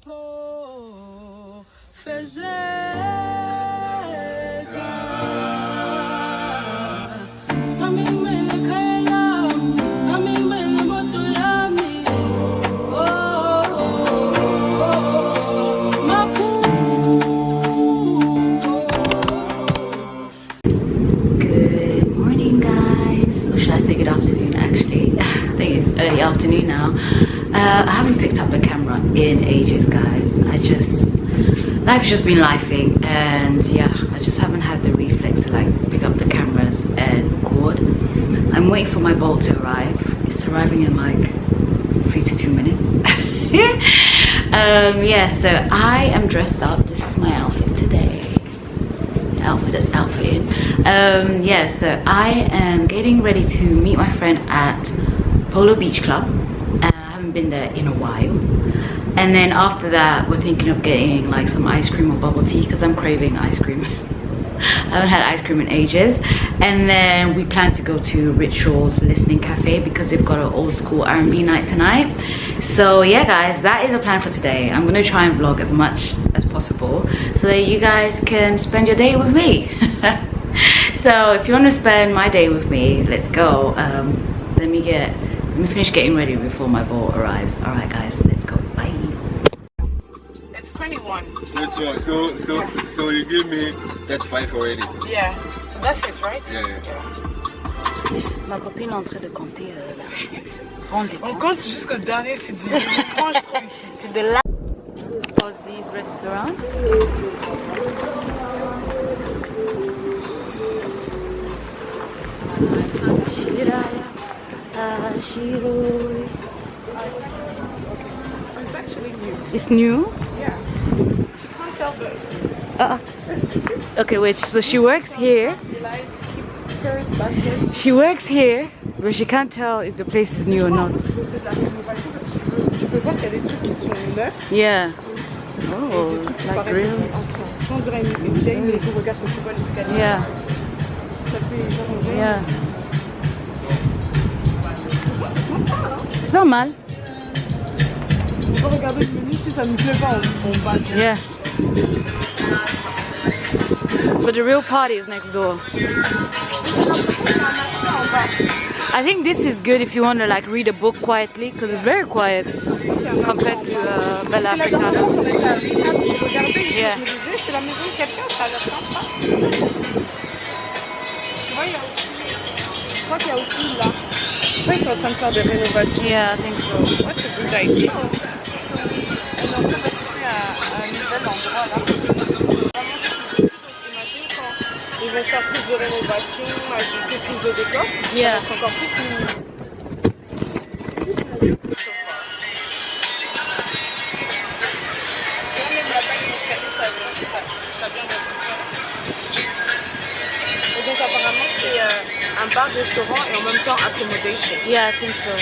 Good afternoon, actually. I think it's early afternoon now. I haven't picked up the camera in ages, guys. Life's just been lifing, and yeah, I just haven't had the reflex to like pick up the cameras and record. I'm waiting for my bolt to arrive. It's arriving in like 3 to 2 minutes. Yeah, so I am dressed up. This is my outfit today. Outfitting. Yeah, so I am getting ready to meet my friend at Polo Beach Club. I haven't been there in a while. And then after that, we're thinking of getting like some ice cream or bubble tea because I'm craving ice cream. I haven't had ice cream in ages. And then we plan to go to Ritual's Listening Cafe because they've got an old school R&B night tonight. So yeah, guys, that is the plan for today. I'm gonna try and vlog as much as possible so that you guys can spend your day with me. So if you want to spend my day with me, let's go. Let me finish getting ready before my boat arrives. All right, guys, let's go. Bye. It's 21. So you give me, that's 5 already. Yeah, so that's it, right? Yeah. Ma copine est en train de compter On compte jusqu'au dernier, c'est dit. Mange trop ici. to the last Ozzy's restaurants. It's actually new. It's new? Yeah. You can't tell those. Okay, wait, so she works here. Lights, keepers, baskets. She works here, but she can't tell if the place is new or not. Tu peux voir qu'il y a des trucs qui sont neufs. Yeah. Oh, it's like real. On dirait une vieille maison. Regarde quand tu vois l'escalier. Yeah. Ça fait genre Yeah. C'est pas mal. On peut regarder le menu, si ça nous plaît pas, on va. Yeah. But the real party is next door. I think this is good if you want to like read a book quietly because it's very quiet compared to Bella Africana. Yeah. C'est la maison de quelqu'un, ça a l'air sympa. Tu vois, il y a aussi. Je crois qu'il y a aussi là. Je crois qu'ils sont en train de faire des rénovations. Yeah, I think so. Ouais, c'est good idea. On est en train d'assister à un nouvel endroit là. Imagine quand ils vont faire plus de rénovation, ajouter plus de décors. Yeah. Ça va être encore plus mignon. Et donc apparemment c'est un bar-restaurant et en même temps accommodation. Yeah, I think so.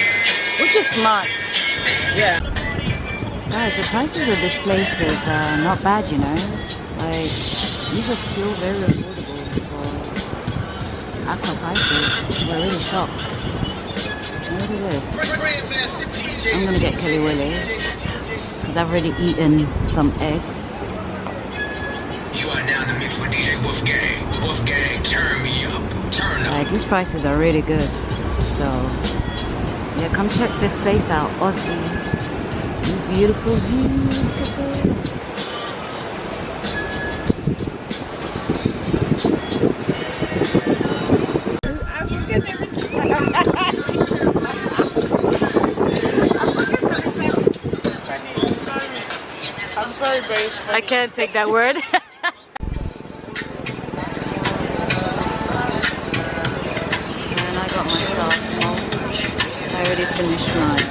Which is smart. Yeah. Guys, the prices of this place is not bad, you know. Like, these are still very affordable for Accra prices. We're really shocked. Look at this. I'm gonna get Kelly Willy because I've already eaten some eggs. You are now the mix with DJ Wolfgang. Wolfgang, turn me up. Turn up. Like, these prices are really good. So, yeah, come check this place out, Aussie. This beautiful view. Look at this. I'm sorry, but it's funny. I can't take that word. And I got myself malts. I already finished mine.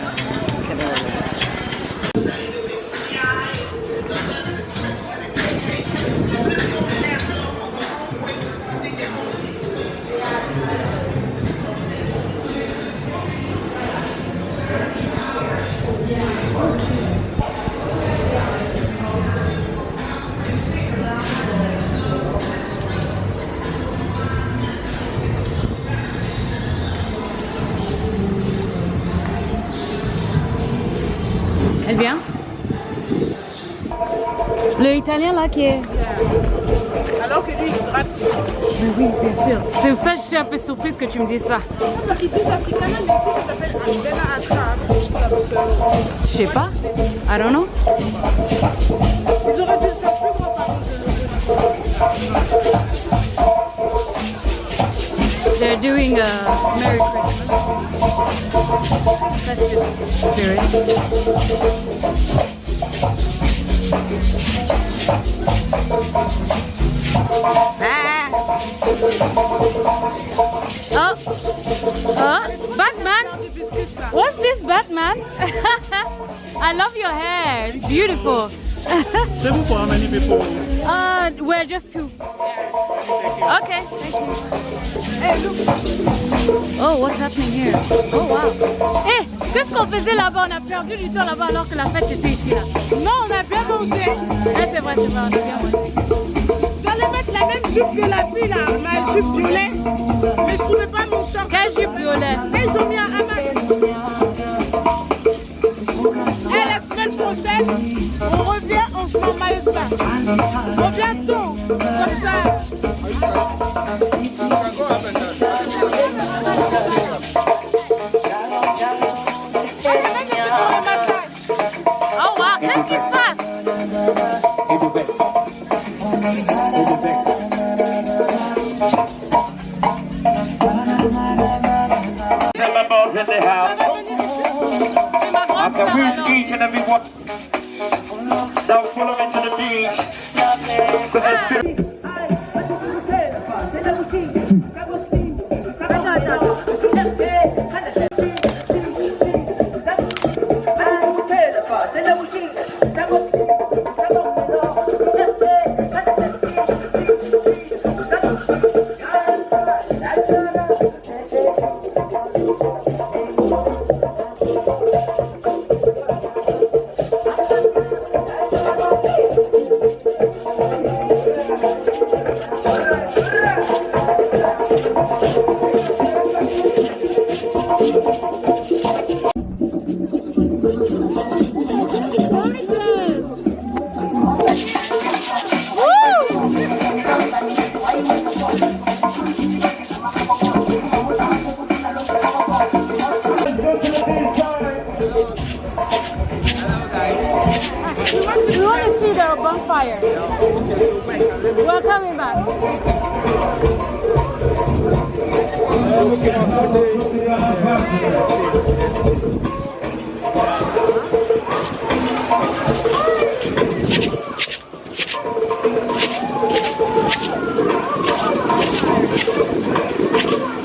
Elle vient? Le italien là qui est... Alors que lui, il gratte. Mais oui, bien sûr. C'est pour ça que je suis un peu surprise que tu me dises ça. Ils disent africains, mais ici, ça s'appelle Albena Accra. Je sais pas. I don't know. Ils auraient dû le faire plus grand, par contre. They're doing a Merry Christmas. Festive spirit. Oh, Batman! What's this, Batman? I love your hair. It's beautiful. Table for how many people? We're just two. Okay, thank you. Oh, what's happening here? Oh, wow. Eh, qu'est-ce qu'on faisait là-bas? On a perdu du temps là-bas alors que la fête était ici, là. Non, on a bien mangé. Eh, c'est vrai, on a bien mangé. J'allais mettre la même jupe que la fille là, ma jupe violet. Mais je trouvais pas mon short. Quelle jupe violet? Et ils ont mis un hamac. Et la semaine prochaine, on revient en se met en maillot de bain. On revient tôt, comme ça. Oh, wow, qu'est-ce qui se passe? Members in the house. C'est ma grande After sœur, we alors. each and every one. Now follow me to the beach. To the spirit. We want to see the bonfire. We're coming back.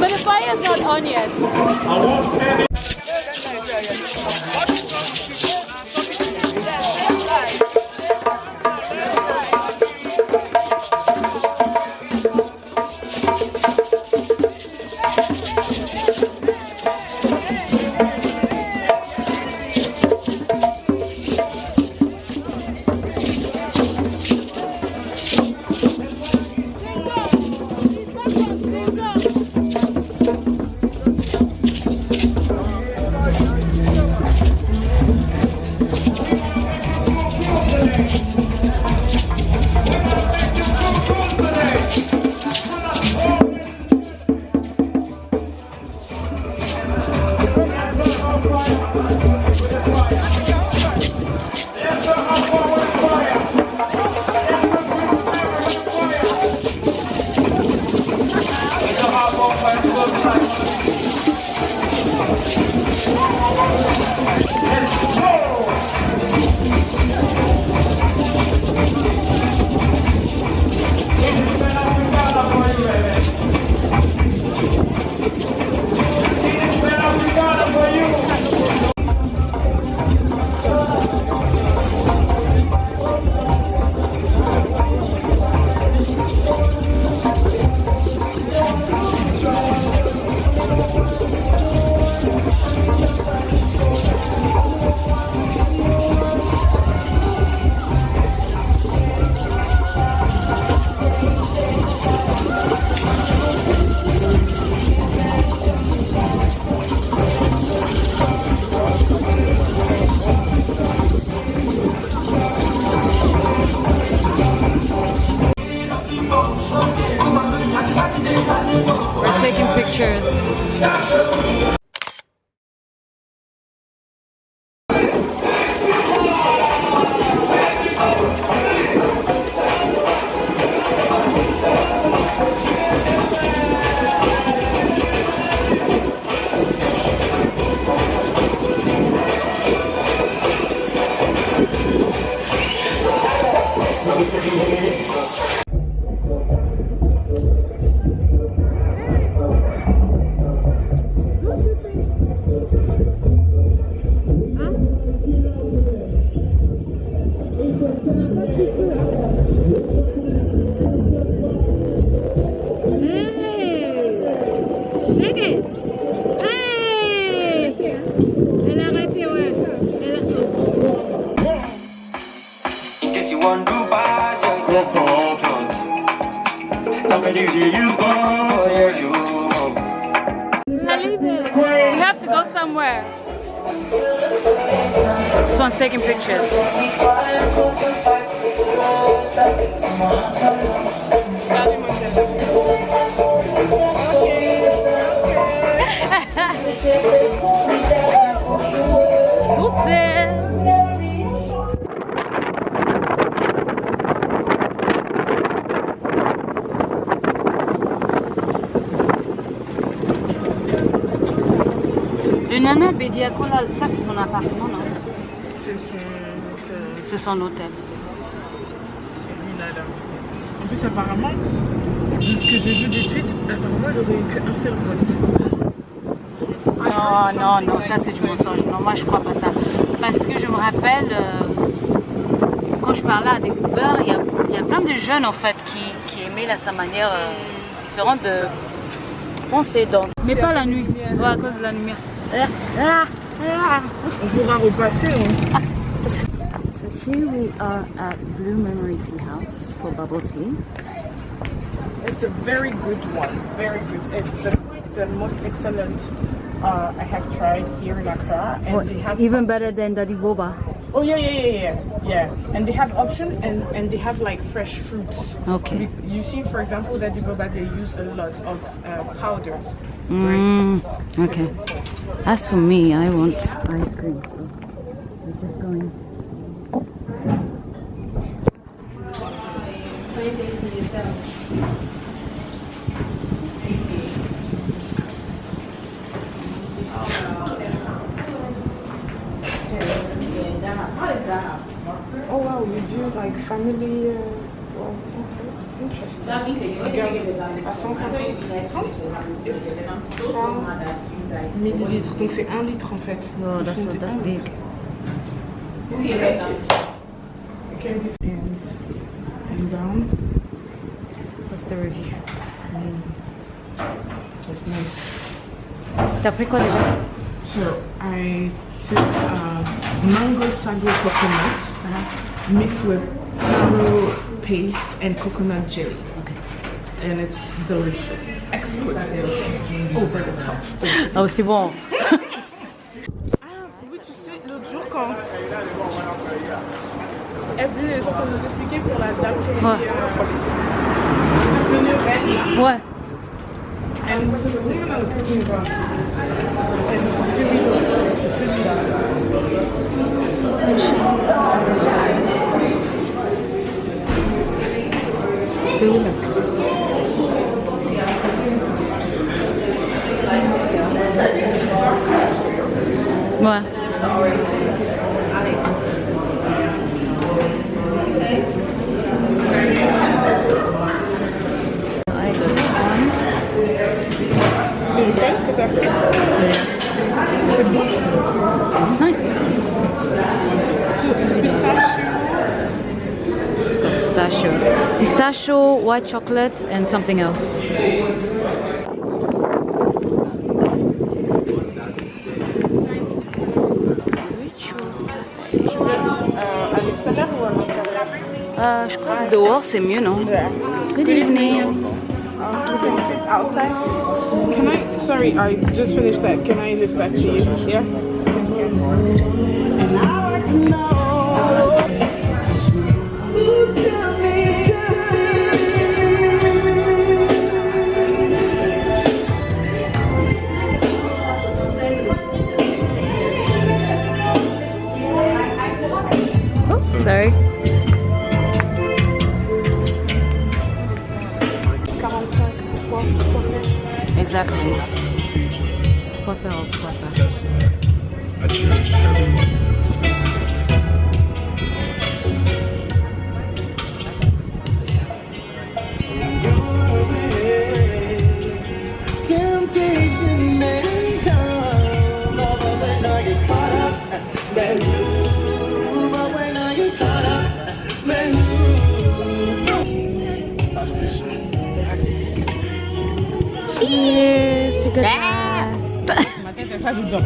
But the fire's not on yet. We have to go somewhere. This one's taking pictures. Le Nana Bediacola, ça c'est son appartement, non? C'est son hôtel. C'est son hôtel. Celui-là, là. En plus, apparemment, de ce que j'ai vu des tweets, apparemment, il aurait eu qu'un seul vote. Non, ça c'est du mensonge. Non, moi je crois pas ça. Parce que je me rappelle, quand je parlais à des Uber, il y a plein de jeunes en fait qui aimaient sa manière différente de penser. Donc. Mais pas la nuit, ouais, à cause de la lumière. On pourra repasser. Hein. So here we are at Blue Memory Tea House for bubble tea. It's a very good one, very good. It's the most excellent I have tried here in Accra. And they have Even better than Daddy Boba. Oh yeah. And they have option and they have like fresh fruits. Okay. You see, for example, Daddy Boba, they use a lot of powder. Okay. As for me, I want ice cream. So we're just going. Oh wow, you do like family. Well, interesting. Regarde, à 150 millilitres, donc c'est 1 litre en fait. Oh, that's big. And down. What's the review? That's nice. T'as pris quoi déjà? So I took mango sago coconut mixed with taro paste and coconut jelly. Okay. And it's delicious, exquisite, over the top. Oh, c'est bon. Oui, tu sais, l'autre jour quand elle venait les gens pour nous expliquer pour la dame qui est venue au Belgique. Ouais. And so the woman I was thinking about, and specifically c'est celui-là. C'est où là? Ouais. C'est lequel que t'as pris? C'est bon. It's nice. So it's pistachio. It's got pistachio. Pistachio, white chocolate, and something else. À l'extérieur ou à l'intérieur? Je crois que dehors c'est mieux, non? Good evening. We can sit outside. Can I? Sorry, I just finished that. Can I lift back to you? Yeah. And now I know. Oops, sorry. 45 fois. Exactly. Coiffeur ou coiffeur. I cherish every moment of spent together. Temptation may come, but when I get caught up, man, but when I get caught up, man. Cheers to good life. Ma tête est ça dedans.